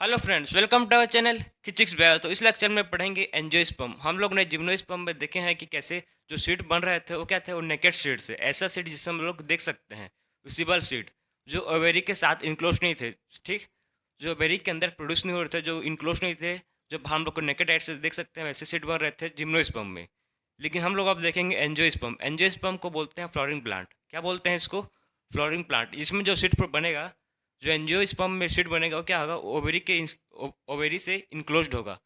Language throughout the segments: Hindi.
Hello friends, welcome to our channel किचिक्स बायो। तो इस लेक्चर में पढ़ेंगे एंजियोस्पर्म। हम लोग ने जिम्नोस्पर्म में देखे हैं कि कैसे जो सीड बन रहे थे वो क्या थे, वो नेकेड सीड थे। ऐसा सीड जिसे हम लोग देख सकते हैं, विजिबल सीड, जो ओवेरी के साथ इनक्लोज नहीं थे। ठीक, जो ओवेरी के अंदर प्रोड्यूस नहीं हो रहे थे, जो इनक्लोज नहीं थे, जो हम लोग को नेकेड आइट से देख सकते हैं, वैसे सीड बन रहे थे जिम्नोस्पर्म में। लेकिन हम लोग अब देखेंगे एंजियोस्पर्म। एंजियोस्पर्म को बोलते हैं फ्लोरिंग प्लांट। क्या बोलते हैं इसको? Flowering plant. इसमें जो सीड बनेगा, जो एंजियोस्पर्म में सीड बनेगा, वो क्या होगा, ओवेरी से इनक्लोज्ड होगा।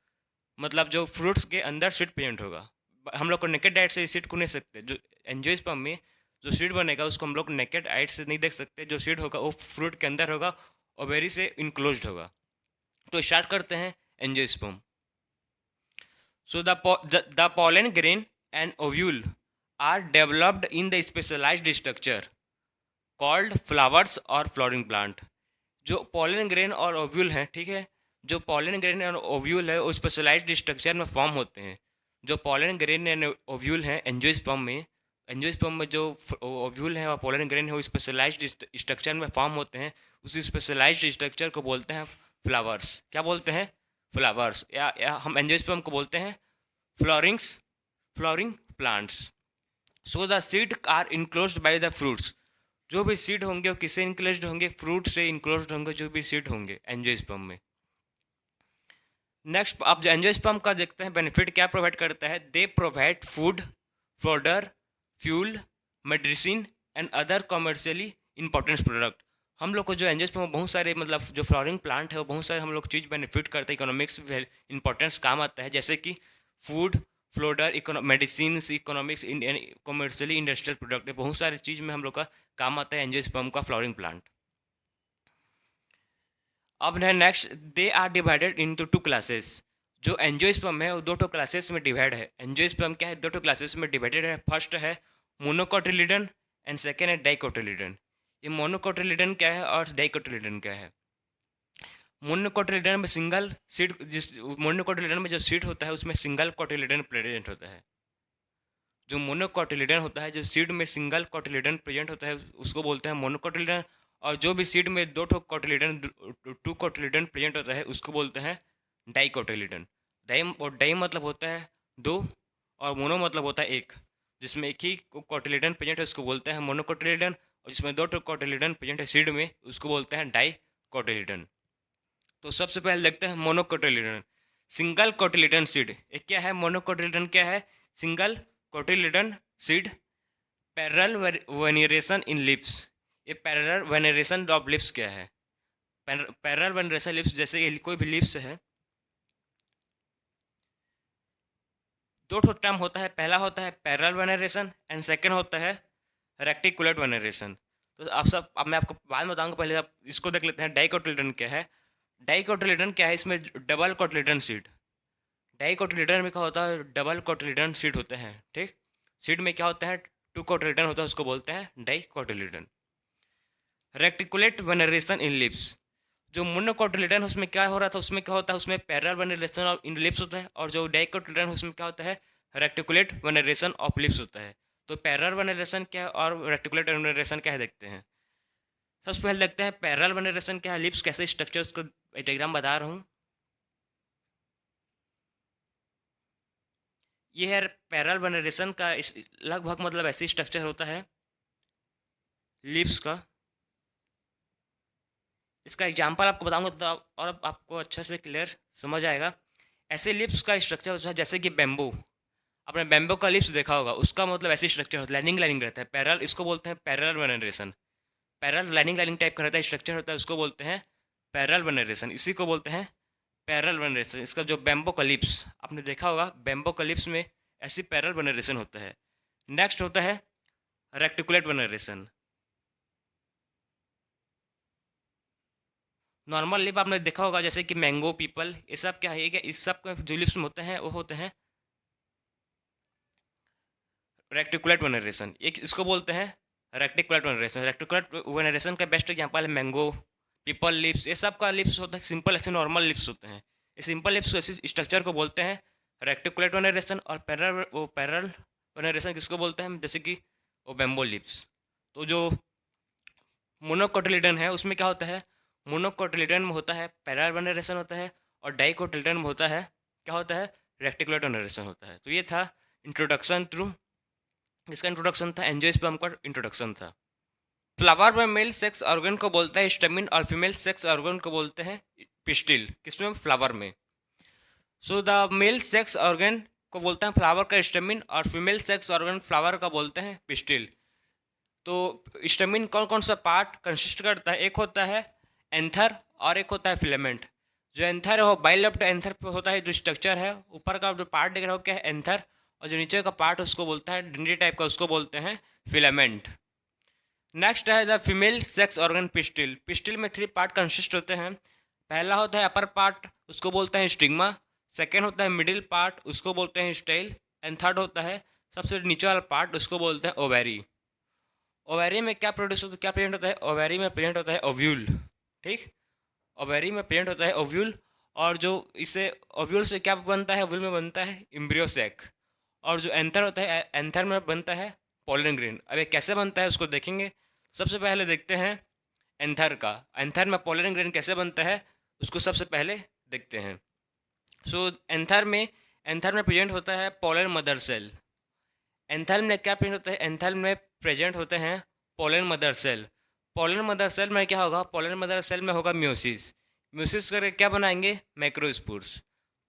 मतलब जो फ्रूट्स के अंदर सीड प्रेजेंट होगा। हम लोग को नेकेड डाइट से इस सीड को नहीं सकते। जो एंजियोस्पर्म में जो सीड बनेगा उसको हम लोग नेकेड आइट से नहीं देख सकते। जो सीड होगा वो फ्रूट के अंदर होगा, ओवेरी से इनक्लोज्ड होगा। तो स्टार्ट करते हैं angiosperm. So the pollen grain and ovule are developed in the specialized structure called flowers और flowering plant। जो पॉलन ग्रेन और ओव्यूल हैं, ठीक है, जो पॉलन ग्रेन और ओव्यूल है वो स्पेशलाइज्ड स्ट्रक्चर में फॉर्म होते हैं। जो पॉलन ग्रेन एंड ओव्यूल हैं एंजियोस्पर्म में जो ओव्यूल हैं और पॉलन ग्रेन है वो स्पेशलाइज्ड स्ट्रक्चर में फॉर्म होते हैं। उसी स्पेशलाइज्ड स्ट्रक्चर को बोलते हैं फ्लावर्स। क्या बोलते हैं? फ्लावर्स। या हम एंजियोस्पर्म को बोलते हैं flowering plants. So the seed are enclosed by the fruits. जो भी सीड होंगे वो किससे इनक्लोज्ड होंगे? फ्रूट से इनक्लोज्ड होंगे जो भी सीड होंगे एंजियोस्पर्म में। नेक्स्ट, आप एंजियोस्पर्म का देखते हैं बेनिफिट क्या प्रोवाइड करता है। They provide food, fodder, fuel, medicine and other commercially important product. हम लोग को जो एंजियोस्पर्म बहुत सारे, मतलब जो फ्लावरिंग प्लांट है वो बहुत सारे हम लोग चीज़ बेनिफिट करते हैं, इकोनॉमिक्स इंपॉर्टेंस काम आता है, जैसे कि food, fodder, medicine, economics, commercially industrial product, बहुत सारे चीज़ में हम लोग का काम आता है एंजियोस्पर्म का फ्लावरिंग प्लांट। अब है next, they are divided into two classes. जो एंजियोस्पर्म है वो दो क्लासेस में डिवाइड है। एंजियोस्पर्म क्या है, दो क्लासेस में डिवाइडेड है। फर्स्ट है मोनोकोटिलिडन एंड सेकेंड है डाइकोटिलिडन। ये मोनोकोटिलिडन क्या है और डाइकोटिलिडन क्या है? मोनोकोटिलिडन में सिंगल सीड, जिस मोनोकोटिलिडन में जो सीड होता है उसमें सिंगल कोटिलिडन प्रेजेंट होता है। जो मोनोकोटिलिडन होता है, जो सीड में सिंगल कोटिलिडन प्रेजेंट होता है उसको बोलते हैं मोनोकोटिलिडन। और जो भी सीड में दो कोटिलिडन, टू कोटिलिडन प्रेजेंट होता है उसको बोलते हैं डाइकोटिलिडन। डाई मतलब होता है दो, और मोनो मतलब होता है एक। जिसमें एक ही कोटिलिडन प्रेजेंट है उसको बोलते हैं मोनोकोटिलिडन, और जिसमें दो कोटिलिडन प्रेजेंट है सीड में उसको बोलते हैं डाइकोटिलिडन। तो सबसे पहले देखते हैं मोनोकोटिलिडन। सिंगल कोटिलिडन सीड एक क्या है? मोनोकोटिलिडन क्या है? Single cotyledon seed. पैरेलल वेनेरेशन इन लिप्स। ये पैरेलल वेनेरेशन ऑफ लिप्स क्या है? पैरेलल वेनेरेशन लिप्स, जैसे ये कोई भी लिप्स है, दो टर्म होता है। पहला होता है पैरेलल वेनेरेशन एंड सेकंड होता है रेक्टिकुलेट वेनेरेशन। तो आप सब, अब मैं आपको बाद में बताऊंगा, पहले आप इसको देख लेते हैं डाइकोटिलिडन क्या है। डाइकोटिलिडन क्या है? इसमें डबल कोटिलिडन सीड। डाइकोटिलिडन में क्या होता है? डबल कोटिलिडन सीड होते हैं। ठीक, सीड में क्या होता है? टू कोटिलिडन होता है, उसको बोलते हैं डाइकोटिलिडन। रेक्टिकुलेट वेनरेशन इन लिप्स। जो मोनोकोटिलिडन उसमें क्या हो रहा था, उसमें क्या होता है? उसमें parallel veneration of in lips होता है। और जो डाइकोटिलिडन उसमें क्या होता है? रेक्टिकुलेट वेनरेशन ऑफ लिप्स होता है। तो पैरेलल वेनरेशन क्या है और रेक्टिकुलेट वेनरेशन क्या है, देखते हैं। सबसे पहले देखते हैं पैरेलल वेनरेशन क्या है, लिप्स कैसे स्ट्रक्चर, उसको डायग्राम बता रहा हूँ। ये है पैरेलल वेनरेशन का लगभग मतलब ऐसे स्ट्रक्चर होता है लिप्स का। इसका एग्जांपल आपको बताऊंगा तो और आपको अच्छे से क्लियर समझ आएगा। ऐसे लिप्स का स्ट्रक्चर होता है जैसे कि बेम्बू। आपने बेम्बू का लिप्स देखा होगा, उसका मतलब ऐसे स्ट्रक्चर होता है, लाइनिंग लाइनिंग रहता है। पैरेलल, इसको बोलते हैं parallel venation. Parallel lining lining type का रहता है, स्ट्रक्चर होता है, उसको बोलते हैं पैरेलल वेनरेशन। इसी को बोलते हैं पैरेलल वेनरेशन। इसका जो बेम्बो का लिप्स आपने देखा होगा, बेम्बो का लिप्स में ऐसी पैरेलल वेनरेशन होता है। नेक्स्ट होता है रेक्टिकुलेट वेनरेशन। नॉर्मल लिप आपने देखा होगा जैसे कि मैंगो, पीपल, ये सब क्या है, क्या इस सब का जो लिप्स में होते हैं वो होते हैं रेक्टिकुलेट वेनरेशन। एक इसको बोलते हैं रेक्टिकुलेट वेनरेशन। रेक्टिकुलेट वेनरेशन का बेस्ट एग्जांपल है मैंगो, पीपल लिप्स। ये सब का लिप्स होता है सिंपल, ऐसे नॉर्मल लिप्स होते हैं। ये सिंपल लिप्स ऐसे स्ट्रक्चर को बोलते हैं रेक्टिकुलेट वेनरेशन। और पैरेलल वेनरेशन किसको बोलते हैं? जैसे कि वो बेम्बो लिप्स। तो जो मोनोकोटिलिडन है उसमें क्या होता है? मोनोकोटिलेडन में होता है पैरेलल जनरेशन होता है, और डाइकोटिलेडन में होता है क्या होता है, रेक्टिकुलर जनरेशन होता है। तो ये था इंट्रोडक्शन थ्रू, इसका इंट्रोडक्शन था, एंजियोस्पर्म का इंट्रोडक्शन था। फ्लावर में मेल सेक्स ऑर्गन को बोलते हैं स्टेमिन, और फीमेल सेक्स ऑर्गन को बोलते हैं पिस्टिल। किसमें? फ्लावर में। So the male sex organ को बोलते हैं फ्लावर का स्टेमिन, और फीमेल सेक्स ऑर्गन फ्लावर का बोलते हैं पिस्टिल। तो स्टेमिन कौन कौन सा पार्ट कंसिस्ट करता है? एक होता है एंथर और एक होता है फिलामेंट। जो एंथर है वो बाइलेप्ट एंथर पे होता है, जो स्ट्रक्चर है ऊपर का जो पार्ट दिख रहा है वो क्या है? एंथर। और जो नीचे का पार्ट उसको बोलता है डंडी टाइप का, उसको बोलते हैं फिलामेंट। नेक्स्ट है the female sex organ pistil. Pistil में 3 पार्ट कंसिस्ट होते हैं। पहला होता है अपर पार्ट, उसको बोलते हैं स्टिग्मा। सेकेंड होता है मिडिल पार्ट, उसको बोलते हैं स्टाइल। एंड थर्ड होता है सबसे नीचे वाला पार्ट, उसको बोलते हैं ओवेरी। ओवेरी में क्या प्रोड्यूस होता है, क्या प्रेजेंट होता है? ओवेरी में प्रेजेंट होता है ओव्यूल। ठीक, ओवेरी में प्रेजेंट होता है ओव्यूल। और जो इसे ओव्यूल से क्या बनता है? ओव्यूल में बनता है एम्ब्रियो सैक। और जो एंथर होता है, एंथर में बनता है पोलन ग्रेन। अब ये कैसे बनता है उसको देखेंगे। सबसे पहले देखते हैं एंथर का। एंथर में पोलन ग्रेन कैसे बनता है उसको सबसे पहले देखते हैं। सो एंथर में प्रेजेंट होता है पोलन मदर सेल। एंथर में क्या प्रेजेंट होता है? एंथर में प्रेजेंट होते हैं pollen mother cell. Pollen mother cell में क्या होगा? पोलन मदर सेल में होगा म्यूसिस। म्यूसिस करके क्या बनाएंगे? मैक्रोस्पोर्स।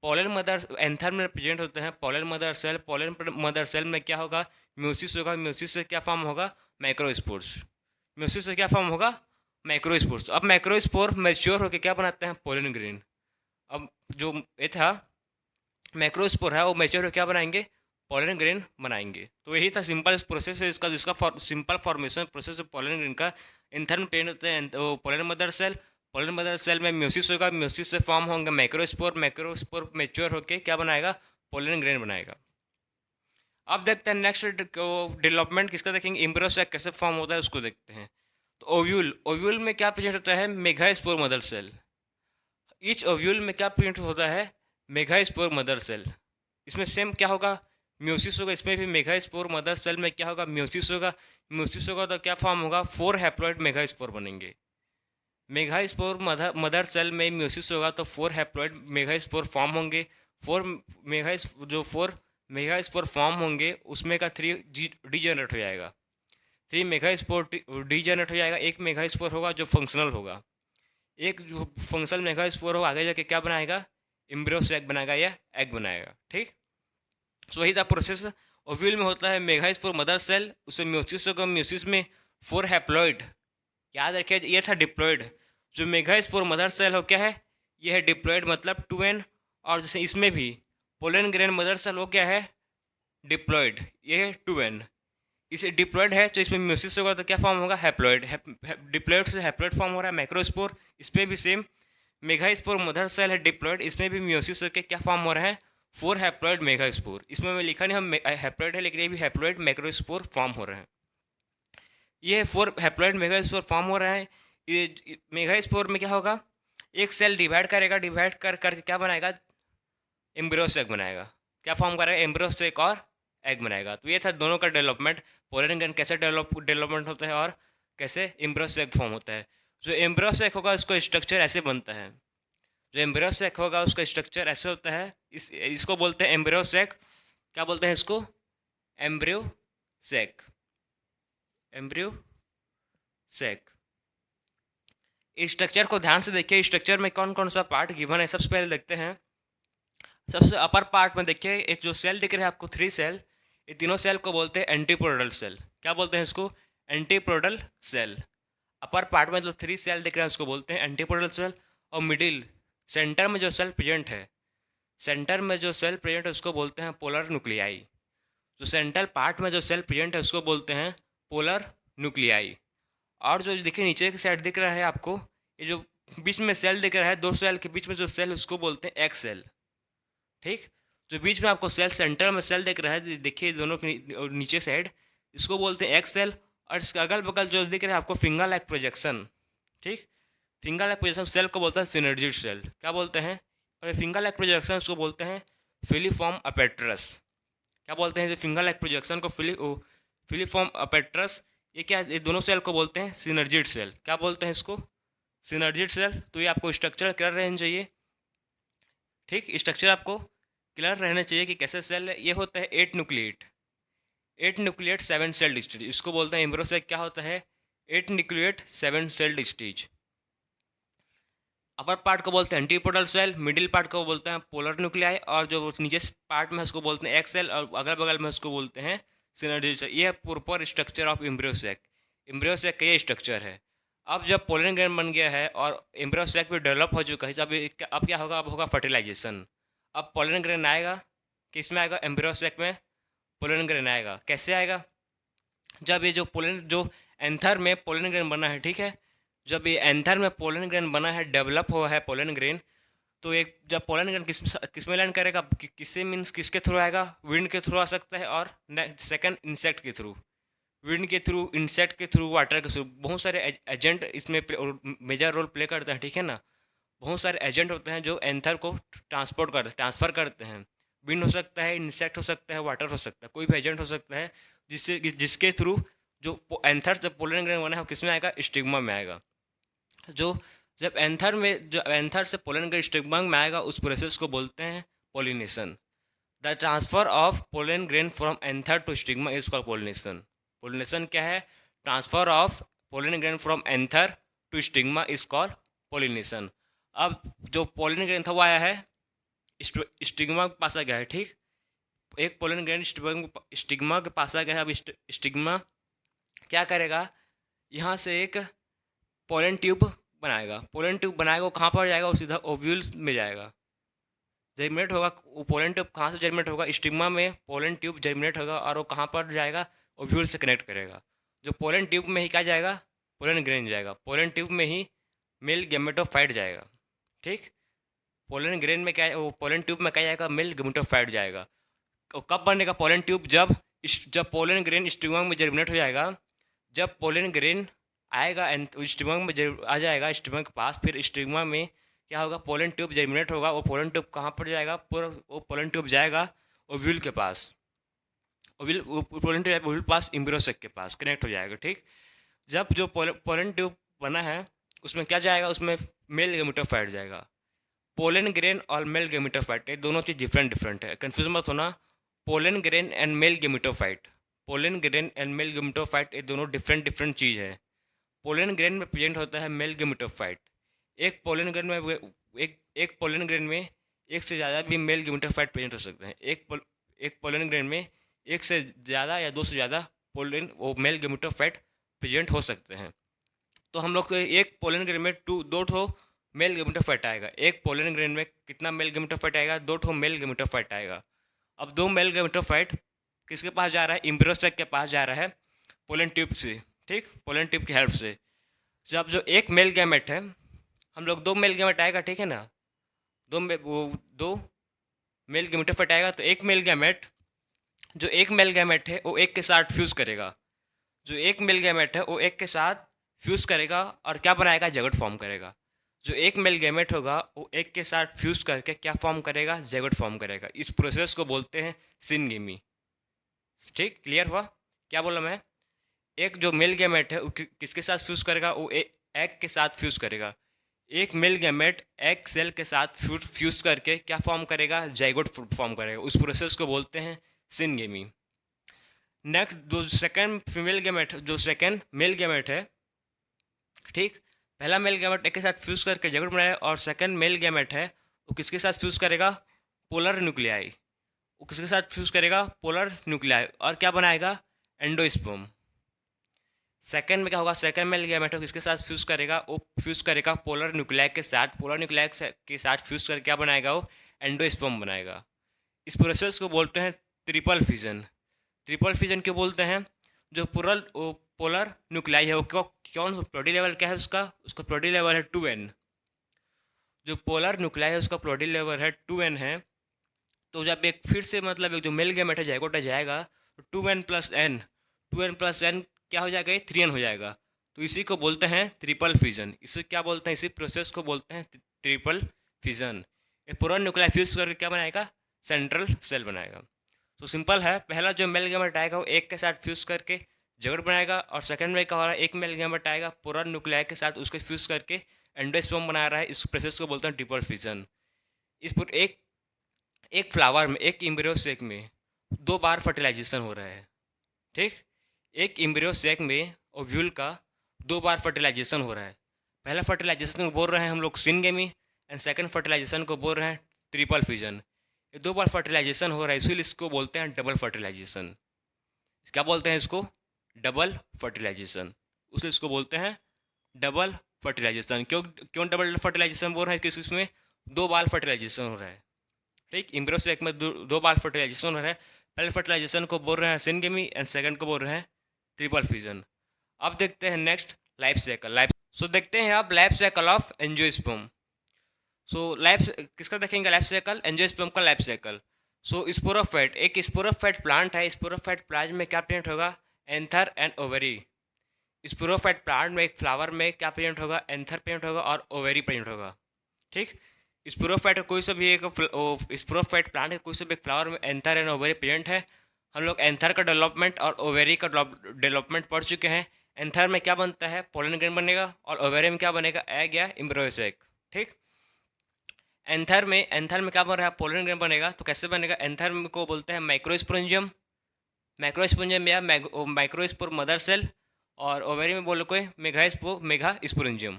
पोलन मदर एंथर में प्रेजेंट होते हैं pollen mother cell. Pollen mother cell में क्या होगा? म्यूसिस होगा। म्यूसिस से क्या फॉर्म होगा? मैक्रोस्पोर्स। म्यूसिस से क्या फॉर्म होगा? मैक्रोस्पोर्स। अब मैक्रोस्पोर मैच्योर होकर क्या बनाते हैं? Pollen grain. अब जो ये था मैक्रोस्पोर है वो मैच्योर होकर क्या बनाएंगे? पोलन ग्रेन बनाएंगे। तो यही था सिंपल प्रोसेस है इसका, जिसका simple formation process pollen grain का। एंथर में प्रेजेंट होते हैं pollen mother cell. Pollen mother cell में म्यूसिस होगा। म्यूसिस से फॉर्म होंगे मैक्रोस्पोर। मैक्रोस्पोर मैच्योर होकर क्या बनाएगा? पोलन ग्रेन बनाएगा। अब देखते हैं नेक्स्ट डेवलपमेंट किसका देखेंगे, एम्ब्रियो सैक कैसे फॉर्म होता है उसको देखते हैं। तो ओव्यूल, ओव्यूल में क्या प्रेजेंट होता है? Megaspore mother cell. Each ovule में क्या प्रेजेंट होता है? Megaspore mother cell. इसमें सेम क्या होगा? म्यूसिस होगा। इसमें भी मेगास्पोर मदर सेल में क्या होगा? म्यूसिस होगा। म्यूसिस होगा तो क्या फॉर्म होगा? 4 हैप्लॉइड मेगास्पोर बनेंगे। मेगास्पोर मदर सेल में म्यूसिस होगा तो 4 हैप्लॉइड मेगास्पोर फॉर्म होंगे। 4 मेगास्पोर फॉर्म होंगे उसमें का 3 डी जनरेट हो जाएगा। 3 मेगास्पोर डी जनरेट हो जाएगा। एक मेगास्पोर होगा जो फंक्शनल होगा। एक जो फंक्शनल मेगास्पोर होगा आगे जाके क्या बनाएगा? एम्ब्रियो सैक बनाएगा या एग बनाएगा। ठीक, सो वही था प्रोसेस। ओव्यूल में होता है मेगास्पोर मदर सेल, उसमें म्यूसिस होगा। म्यूसिस में 4 हैप्लॉइड, याद रखिए ये था डिप्लॉइड। जो मेगास्पोर मदर सेल हो क्या है? ये है डिप्लॉइड, मतलब 2n। और जैसे इसमें भी पोलन ग्रेन मदर सेल हो क्या है? डिप्लॉइड, ये है 2n। इसे डिप्लॉइड है तो इसमें म्यूसिस होगा तो क्या फॉर्म होगा? हैप्लॉइड। डिप्लॉइड से हैप्लॉइड फॉर्म हो रहा है मैक्रोस्पोर। इसमें भी सेम मेगास्पोर मदर सेल है डिप्लॉइड, इसमें भी म्यूसिस होकर क्या फॉर्म हो रहा है? 4 हैप्लॉइड मेगास्पोर। इसमें मैं लिखा नहीं हम हैप्लॉइड है, लेकिन ये भी हैप्लॉइड मैक्रोस्पोर फॉर्म हो रहे हैं। ये 4 हैप्लॉइड मेगास्पोर फॉर्म हो रहा है। ये मेगास्पोर में क्या होगा? एक सेल डिवाइड करेगा, डिवाइड कर करके क्या बनाएगा? एम्ब्रियो सैक बनाएगा। क्या फॉर्म करेगा? एम्ब्रियो सैक और एग बनाएगा। तो ये था दोनों का डेवलपमेंट, पोलन ग्रेन कैसे डेवलपमेंट होता है और कैसे एम्ब्रियो सैक फॉर्म होता है। जो एम्ब्रियो सैक होगा उसका स्ट्रक्चर ऐसे बनता है। जो एम्ब्रियो सैक होगा उसका स्ट्रक्चर ऐसे होता है। इसको बोलते हैं एम्ब्रियो सैक। क्या बोलते हैं इसको? Embryo sac. Embryo sac. इस स्ट्रक्चर को ध्यान से देखिए। स्ट्रक्चर में कौन कौन सा पार्ट गिवन है सबसे पहले देखते हैं। सबसे अपर पार्ट में देखिए एक जो सेल दिख रहा है आपको, 3 सेल, ये तीनों सेल को बोलते हैं एंटीपोडल सेल। क्या बोलते हैं इसको? Antipodal cell. अपर पार्ट में जो 3 सेल दिख रहे हैं उसको बोलते हैं एंटीपोडल सेल। और मिडिल सेंटर में जो सेल प्रेजेंट है, सेंटर में जो सेल प्रेजेंट है उसको बोलते हैं पोलर न्यूक्लियाई। जो सेंट्रल पार्ट में जो सेल प्रेजेंट है उसको बोलते हैं पोलर न्यूक्लियाई। और जो देखिए नीचे की साइड दिख रहा है आपको, ये जो बीच में सेल दिख रहा है, 2 सेल के बीच में जो सेल उसको बोलते हैं एग सेल। ठीक, जो बीच में आपको सेल सेंटर में सेल दिख रहा है, देखिए दोनों के नीचे साइड, इसको बोलते हैं एग सेल। और इसके अगल बगल जो दिख रहा है आपको फिंगर लाइक प्रोजेक्शन। ठीक, फिंगर लाइक प्रोजेक्शन सेल को बोलते हैं सिनर्जिड सेल। क्या बोलते हैं? और फिंगर लाइक प्रोजेक्शन उसको बोलते हैं फिलीफॉर्म अपेट्रस। क्या बोलते हैं? फिंगर लाइक प्रोजेक्शन को फिलीफॉर्म अपेट्रस। ये क्या? ये दोनों सेल को बोलते हैं सिनर्जिड सेल। क्या बोलते हैं इसको? सिनर्जिड सेल, तो ये आपको स्ट्रक्चर क्लियर रहना चाहिए। ठीक, स्ट्रक्चर आपको क्लियर रहना चाहिए कि कैसे सेल है। ये होता है 8 न्यूक्लिएट 7 सेल्ड स्टेज, इसको बोलते हैं एम्ब्रियो सेल। क्या होता है? 8 nucleate 7 sailed stage. Upper part को बोलते हैं एंटीपोडल सेल, मिडिल पार्ट को बोलते हैं पोलर न्यूक्लियाई, और जो नीचे पार्ट में उसको बोलते हैं एक्स सेल, और अगल बगल में उसको बोलते हैं सिनर्जी सेल। ये है proper structure of embryo sac. Embryo sac का ये स्ट्रक्चर है। अब जब पोलन ग्रेन बन गया है और एम्ब्रियो सेक भी डेवलप हो चुका है, तब अब क्या होगा? अब होगा फर्टिलाइजेशन। अब पोलन ग्रेन आएगा, किस में आएगा? एम्ब्रियो सेक में पोलन ग्रेन आएगा। कैसे आएगा? जब ये जो एंथर में पोलन ग्रेन बना है, ठीक है, जब ये एंथर में पोलन ग्रेन बना है, डेवलप हुआ है पोलन ग्रेन, तो एक जब पोलन ग्रेन किस में लैंड करेगा? किससे मीन्स किसके थ्रू आएगा? विंड के थ्रू आ सकता है, और सेकंड इंसेक्ट के थ्रू, विंड के थ्रू, इंसेक्ट के थ्रू, वाटर के थ्रू। बहुत सारे एजेंट इसमें मेजर रोल प्ले करते हैं, ठीक है ना। बहुत सारे एजेंट होते हैं जो एंथर को ट्रांसफ़र करते हैं। विंड हो सकता है, इंसेक्ट हो सकता है, वाटर हो सकता है, कोई भी एजेंट हो सकता है जिसके थ्रू जो एंथर जब पोलन ग्रेन बना है, किस में आएगा? स्टिग्मा में आएगा। जो जब एंथर से पोलन ग्रेन स्टिग्मा में आएगा, उस प्रोसेस को बोलते हैं pollination. The transfer of pollen grain from anther to stigma is called pollination. Pollination क्या है? Transfer of pollen grain from anther to stigma is called pollination. अब जो पोलन ग्रेन था वो आया है, स्टिग्मा के पास आ गया है, ठीक। एक पोलन ग्रेन स्टिग्मा के पास आ गया है। अब स्टिग्मा क्या करेगा? यहाँ से एक पोलन ट्यूब बनाएगा। पोलन ट्यूब बनाएगा, वो कहाँ पर जाएगा? वो सीधा ओव्यूल में जाएगा, जर्मिनेट होगा। वो पोलन ट्यूब कहाँ से जर्मिनेट होगा? स्टिग्मा में पोलन ट्यूब जर्मिनेट होगा, और वो कहाँ पर जाएगा? ओव्यूल से कनेक्ट करेगा। जो पोलन ट्यूब में ही क्या जाएगा? पोलन ग्रेन जाएगा। पोलन ट्यूब में ही मेल गैमेटोफाइट जाएगा, ठीक। पोलन ग्रेन में क्या, वो पोलन ट्यूब में क्या जाएगा? मेल गैमेटोफाइट जाएगा। कब बनेगा पोलन ट्यूब? जब पोलन ग्रेन स्टिग्मा में जर्मिनेट हो जाएगा। जब पोलन ग्रेन आएगा स्टिग्मा में आ जाएगा, स्टिग्मा के पास, फिर स्टिग्मा में क्या होगा? पोलन ट्यूब जर्मिनेट होगा। वो पोलन ट्यूब कहाँ पर जाएगा? वो पोलन ट्यूब जाएगा ओव्यूल के पास। पोलन ट्यूब ओव्यूल पास एम्ब्रियो सेक के पास कनेक्ट हो जाएगा, ठीक। जब जो पोलन ट्यूब बना है, उसमें क्या जाएगा? उसमें मेल गैमेटोफाइट जाएगा। पोलन ग्रेन और मेल गैमेटोफाइट, ये दोनों चीज़ डिफरेंट है, कंफ्यूज मत होना। Pollen grain and male gametophyte, pollen grain and male gametophyte, ये दोनों डिफरेंट चीज़ है। पोलन ग्रेन में प्रेजेंट होता है मेल गैमेटोफाइट। एक पोलन ग्रेन में एक पोलन ग्रेन में एक से ज़्यादा भी मेल गैमेटोफाइट प्रेजेंट हो सकते हैं। एक पोलन ग्रेन में एक से ज़्यादा या दो से ज़्यादा मेल गैमेटोफाइट प्रेजेंट हो सकते हैं। तो हम लोग एक पोलन ग्रेन में दो ठो मेल गैमेटोफाइट आएगा। एक पोलन ग्रेन में कितना मेल गैमेटोफाइट आएगा? 2 ठो मेल गैमेटोफाइट आएगा। अब 2 मेल गैमेटोफाइट किसके पास जा रहा है? एम्ब्रियो सेक के पास जा रहा है, पोलन ट्यूब से, ठीक, पोलन ट्यूब की हेल्प से। जब जो एक मेल गैमेट है, हम लोग 2 मेल गैमेट आएगा, ठीक है ना, दो मेल गैमेटोफाइट आएगा। तो एक मेल गैमेट है वो एक के साथ फ्यूज़ करेगा। जो एक मेल गैमेट है वो एक के साथ फ्यूज़ करेगा और क्या बनाएगा? ज़ैगोट फॉर्म करेगा। जो एक मेल गैमेट होगा वो एक के साथ फ्यूज़ करके क्या फॉर्म करेगा? ज़ैगोट फॉर्म करेगा। इस प्रोसेस को बोलते हैं सिनगेमी, ठीक। क्लियर हुआ? क्या बोला मैं? एक जो मेल गैमेट है वो किसके साथ फ्यूज़ करेगा? वो एग के साथ फ्यूज़ करेगा। एक मेल गैमेट एग सेल के साथ फ्यूज़ करके क्या फॉर्म करेगा? ज़ाइगोट फॉर्म करेगा। उस प्रोसेस को बोलते हैं सिनगेमी। नेक्स्ट जो सेकंड मेल गैमेट है, ठीक, पहला मेल गैमेट एक के साथ फ्यूज़ करके ज़ाइगोट बनाएगा, और सेकंड मेल गैमेट है वो किसके साथ फ्यूज़ करेगा? Polar nuclei. वो किसके साथ फ्यूज़ करेगा? पोलर न्यूक्लियाई, और क्या बनाएगा? एंडोस्पर्म। सेकंड में क्या होगा? सेकंड मेल गैमेट किसके साथ फ्यूज़ करेगा? वो फ्यूज़ करेगा पोलर न्यूक्लियाई के साथ। पोलर न्यूक्लियाई के साथ फ्यूज़ करके क्या बनाएगा? वो एंडोस्पर्म बनाएगा। इस प्रोसेस को बोलते हैं ट्रिपल फिजन। ट्रिपल फिजन क्यों बोलते हैं? जो पोलर न्यूक्लियाई है वो कौन प्रोडी लेवल क्या है उसका प्रोडी लेवल है 2n। जो पोलर न्यूक्लियाई है उसका प्रोडी लेवल है 2n है। तो जब एक फिर से मतलब एक जो मेल गैमेट है ज़ाइगोट जाएगा, तो 2n+n क्या हो जाएगा? 3n हो जाएगा। तो इसी को बोलते हैं ट्रिपल फिजन। इसे क्या बोलते हैं? इसी प्रोसेस को बोलते हैं ट्रिपल फिजन। एक पूरा न्यूक्लियाई फ्यूज करके क्या बनाएगा? सेंट्रल सेल बनाएगा। तो सिंपल है, पहला जो मेल गैमेट आएगा वो एक के साथ फ्यूज करके ज़ाइगोट बनाएगा, और सेकंड में क्या हो रहा है? एक मेल गैमेट आएगा पूरा न्यूक्लियाई के साथ उसके फ्यूज करके एंडोस्पर्म बना रहा है, इस प्रोसेस को बोलते हैं ट्रिपल फिजन। इस पर एक एक फ्लावर में, एक एम्ब्रियो सेक में 2 बार फर्टिलाइजेशन हो रहा है, ठीक। एक एम्ब्रियो सेक में ओव्यूल का 2 बार फर्टिलाइजेशन हो रहा है। पहला फर्टिलाइजेशन को बोल रहे हैं हम लोग सिनगेमी, एंड सेकंड फर्टिलाइजेशन को बोल रहे हैं ट्रिपल फिजन। ये 2 बार फर्टिलाइजेशन हो रहा है, इसीलिए इसको बोलते हैं डबल फर्टिलाइजेशन। क्या बोलते हैं इसको? Double fertilisation. उसलिए इसको बोलते हैं डबल फर्टिलाइजेशन। क्यों क्यों डबल फर्टिलाइजेशन बोल रहे हैं? क्योंकि इसमें 2 बार फर्टिलाइजेशन हो रहा है, ठीक। एम्ब्रियो सेक में दो बार फर्टिलाइजेशन हो रहा है। पहले फर्टिलाइजेशन को बोल रहे हैं सिनगेमी एंड सेकंड को बोल रहे हैं ट्रिपल फ्यूजन। अब देखते हैं नेक्स्ट लाइफ साइकिल। सो देखते हैं अब life cycle of angiosperm. So life किसका देखेंगे? लाइफ साइकिल एंजियोस्पर्म का लाइफ साइकिल। सो स्पोरोफाइट, एक स्पोरोफाइट प्लांट है। स्पोरोफाइट प्लांट में क्या प्रेजेंट होगा? Anther and ovary. Sporophyte plant में एक फ्लावर में क्या प्रेजेंट होगा? एंथर प्रेजेंट होगा और ओवरी प्रेजेंट होगा, ठीक। स्पोरोफाइट का कोई सा भी एक स्पोरोफाइट प्लांट है, कोई सा भी एक फ्लावर में एंथर एंड ओवरी प्रेजेंट है। हम लोग एंथर का डेवलपमेंट और ओवेरी का डेवलपमेंट पढ़ चुके हैं। एंथर में क्या बनता है? पोलन ग्रेन बनेगा, और ओवेरी में क्या बनेगा? एग या एम्ब्रियो सेक, ठीक। एंथर में क्या बन रहा है? पोलन ग्रेन बनेगा। तो कैसे बनेगा? एंथर में को बोलते हैं माइक्रोस्पोरेंजियम, माइक्रोस्पोरेंजियम या माइक्रोस्पोर मदर सेल, और ओवेरी में बोलो कोई मेगा स्पोरेंजियम।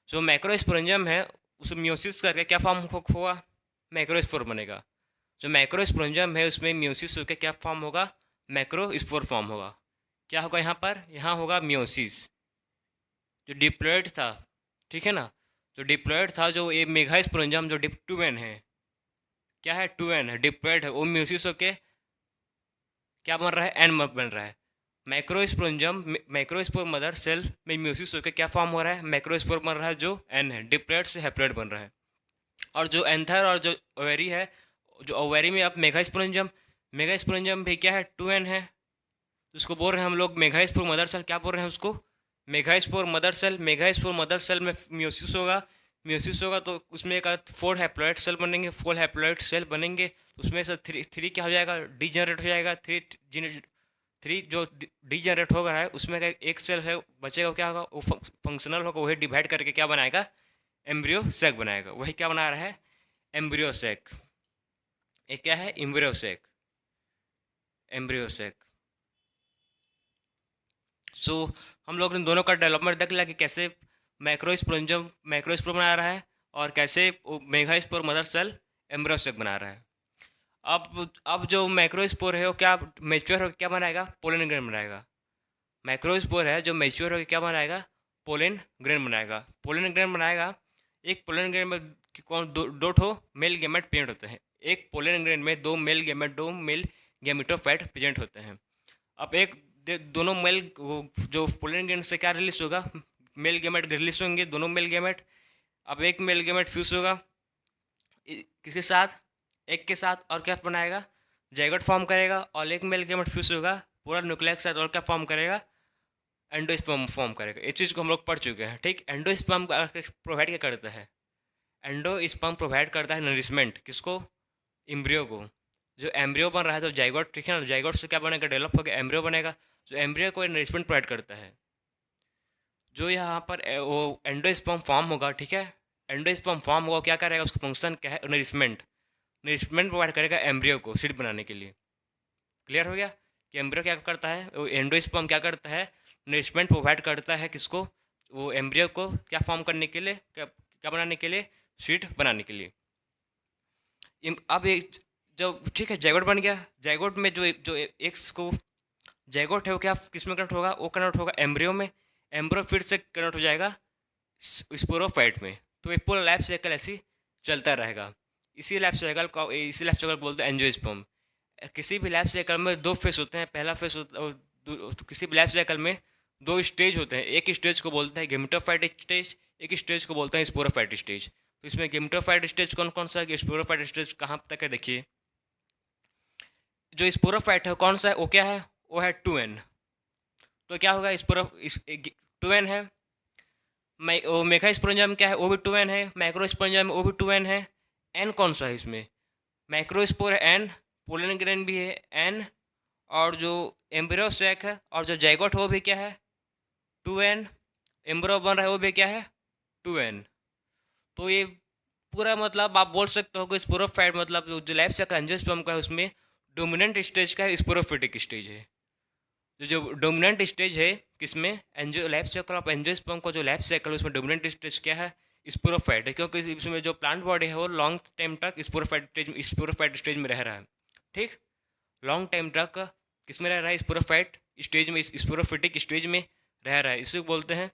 जो माइक्रोस्पोरेंजियम है उसे म्यूसिस करके क्या फॉर्म होगा? मैक्रोस्पोर बनेगा। जो मैक्रोस्पोरेंजियम है उसमें म्यूसिस होकर क्या फॉर्म होगा? मैक्रोस्पोर फॉर्म होगा। क्या होगा यहाँ पर? यहाँ होगा म्यूसिस। जो डिप्लॉयड था, ठीक है ना, जो डिप्लॉयड था, जो ये मेगास्पोरेंजियम जो डिप 2n है, क्या है? 2n है, डिप्लॉयड है, वो म्यूसिस होके क्या बन रहा है? एन बन रहा है। माइक्रोस्पोर मदर सेल में म्यूसिस होकर क्या फॉर्म हो रहा है? मैक्रोस्पोर बन रहा है, जो एन है, डिप्लॉयड से हैप्लॉयड बन रहा है। और जो एंथर और जो ओवेरी है, जो ओवेरी में अब मेगास्पोरेंजियम भी क्या है? 2n है। तो उसको बोल रहे हैं हम लोग मेगास्पोर मदर सेल। क्या बोल रहे हैं उसको? Megaspore mother cell. Megaspore mother cell में म्यूसिस होगा तो उसमें एक 4 हैप्लॉइड सेल बनेंगे। 4 हैप्लॉइड सेल बनेंगे तो उसमें से थ्री क्या हो जाएगा? डीजनरेट हो जाएगा। थ्री जो डीजनरेट हो रहा है उसमें का एक सेल है बचेगा, क्या होगा? वो फंक्शनल होगा, वही डिवाइड करके क्या बनाएगा? एम्ब्रियो सेक बनाएगा। वही क्या बना रहा है? Embryo sac. ये क्या है? Embryo sac. सो हम लोग ने दोनों का डेवलपमेंट देख लिया कि कैसे मैक्रोस्पोर बना रहा है और कैसे megaspore mother cell embryo sac बना रहा है। अब जो मैक्रोस्पोर है वो क्या मैच्योर होकर क्या बनाएगा? पोलन ग्रेन बनाएगा। मैक्रोस्पोर है जो मैच्योर होकर क्या बनाएगा? पोलन ग्रेन बनाएगा। पोलन ग्रेन बनाएगा। एक पोलन ग्रेन में कौन दो ठो मेल गैमेट प्रेजेंट होते हैं। एक पोलन ग्रेन में दो मेल गैमेटोफाइट प्रेजेंट होते हैं। अब दोनों मेल जो पोलन ग्रेन से क्या रिलीज होगा? मेल गैमेट रिलीज होंगे, दोनों मेल गैमेट। अब एक मेल गैमेट फ्यूज होगा किसके साथ? एक के साथ, और क्या बनाएगा? जाइगोट फॉर्म करेगा। और एक मेल गैमेट फ्यूज होगा पूरा न्यूक्लियस के साथ, और क्या फॉर्म करेगा? एंडोस्पर्म फॉर्म करेगा। इस चीज़ को हम लोग पढ़ चुके हैं, ठीक। एंडोस्पर्म प्रोवाइड क्या करता है? एंडोस्पर्म प्रोवाइड करता है नरिशमेंट, किसको? एम्ब्रियो को। जो एम्ब्रियो बन रहा है तो जाइगोट, ठीक है ना, जाइगोट से क्या बनेगा? डेवलप होकर एम्ब्रियो बनेगा, जो एम्ब्रियो को नरिशमेंट प्रोवाइड करता है। जो यहाँ पर वो एंडोस्पर्म फॉर्म होगा, ठीक है, एंडोस्पर्म फॉर्म होगा, क्या करेगा? उसका फंक्शन क्या है? नरिशमेंट प्रोवाइड करेगा एम्ब्रियो को सीड बनाने के लिए। क्लियर हो गया कि एम्ब्रियो क्या करता है? वो एंडोस्पर्म क्या करता है? नरिशमेंट प्रोवाइड करता है किसको? वो एम्ब्रियो को क्या फॉर्म करने के लिए, क्या बनाने के लिए? सीड बनाने के लिए। अब जब ठीक है जाइगोट बन गया, जाइगोट में जो एक्स को जाइगोट है वो क्या किस में कन्वर्ट होगा? वो कन्वर्ट होगा एम्ब्रियो में। एम्ब्रियो फिर से कन्वर्ट हो जाएगा स्पोरोफाइट में। तो ये पूरा लाइफ साइकिल ऐसी चलता रहेगा। इसी लाइफ साइकिल बोलते हैं एंजियोस्पर्म। किसी भी लाइफ साइकिल में 2 फेस होते हैं। पहला फेस किसी भी लाइफ साइकिल में 2 स्टेज होते हैं। एक स्टेज को बोलते हैं गेमेटोफाइट स्टेज, एक स्टेज को बोलते हैं स्पोरोफाइट स्टेज। तो इसमें गेमेटोफाइट स्टेज कौन कौन सा है? स्पोरोफाइट स्टेज कहाँ तक है? देखिए, जो स्पोरोफाइट है कौन सा है? वो क्या है? वो है 2n। तो क्या होगा? 2n है। मेगास्पोरेंजियम क्या है? वो भी 2n है। माइक्रोस्पोरेंजियम वो भी 2n है। n कौन सा है इसमें? माइक्रोस्पोर है n, पोलन ग्रेन भी है n, और जो एम्ब्रियो है और जो जाइगोट वो भी क्या है? 2n। एम्ब्रियो बन रहा है वो भी क्या है? Two N. तो ये पूरा मतलब आप बोल सकते हो कि स्पोरोफाइट मतलब जो लाइफ साइकिल एंजियोस्पर्म का है उसमें डोमिनेंट स्टेज का है स्पोरोफिटिक स्टेज है। जो डोमिनेंट स्टेज है किसमें, angio life cycle of angiosperm का जो लाइफ साइकिल है उसमें डोमिनेंट स्टेज क्या है, स्पोरोफाइट है, क्योंकि इसमें जो प्लांट बॉडी है वो लॉन्ग टाइम तक स्पोरोफाइट स्टेज में रह रहा है। ठीक, लॉन्ग टाइम तक किस में रह रहा है, स्पोरोफाइट स्टेज में, स्पोरोफिटिक स्टेज में रह रहा है, इसे बोलते हैं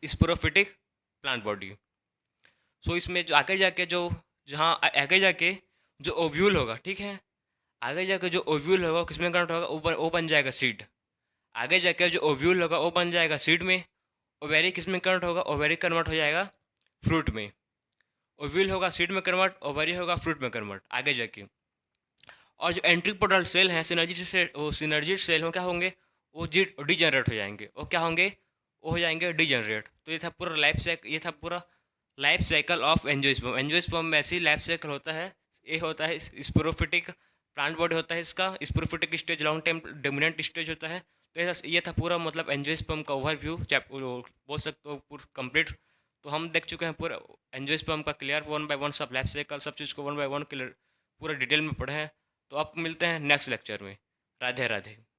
स्पोरोफिटिक प्लांट बॉडी। सो इसमें जो आगे जाके जो जहाँ आगे जाके जो ओव्यूल होगा, ठीक है, आगे जाके जो ओव्यूल होगा वो किसमें कन्वर्ट होगा, वो बन जाएगा सीड। आगे जाके जो ओव्यूल होगा वो बन जाएगा सीड में। ओवेरी किसमें कन्वर्ट होगा, ओवेरी कन्वर्ट हो जाएगा फ्रूट में। ओव्यूल होगा सीड में कन्वर्ट, ओवेरी होगा फ्रूट में कन्वर्ट आगे जाके। और जो एंट्रीपोडल सेल हैं, सिनर्जी सेल हो क्या होंगे, वो डिजनरेट हो जाएंगे। वो क्या होंगे, वो हो जाएंगे डिजनरेट। तो ये था पूरा life cycle of angiosperm. Angiosperm में ऐसी लाइफ साइकिल होता है। ये होता है स्पोरोफिटिक प्लांट बॉडी होता है इसका, sporophytic stage long time dominant stage होता है। तो ये था पूरा मतलब एंजियोस्पर्म का ओवरव्यू, बोल सकते हो पूरा कंप्लीट। तो हम देख चुके हैं पूरा एंजियोस्पर्म का क्लियर, वन बाय वन सब लाइफ साइकिल सब चीज़ को वन बाय वन क्लियर पूरा डिटेल में पढ़े हैं। तो अब मिलते हैं नेक्स्ट लेक्चर में। राधे राधे।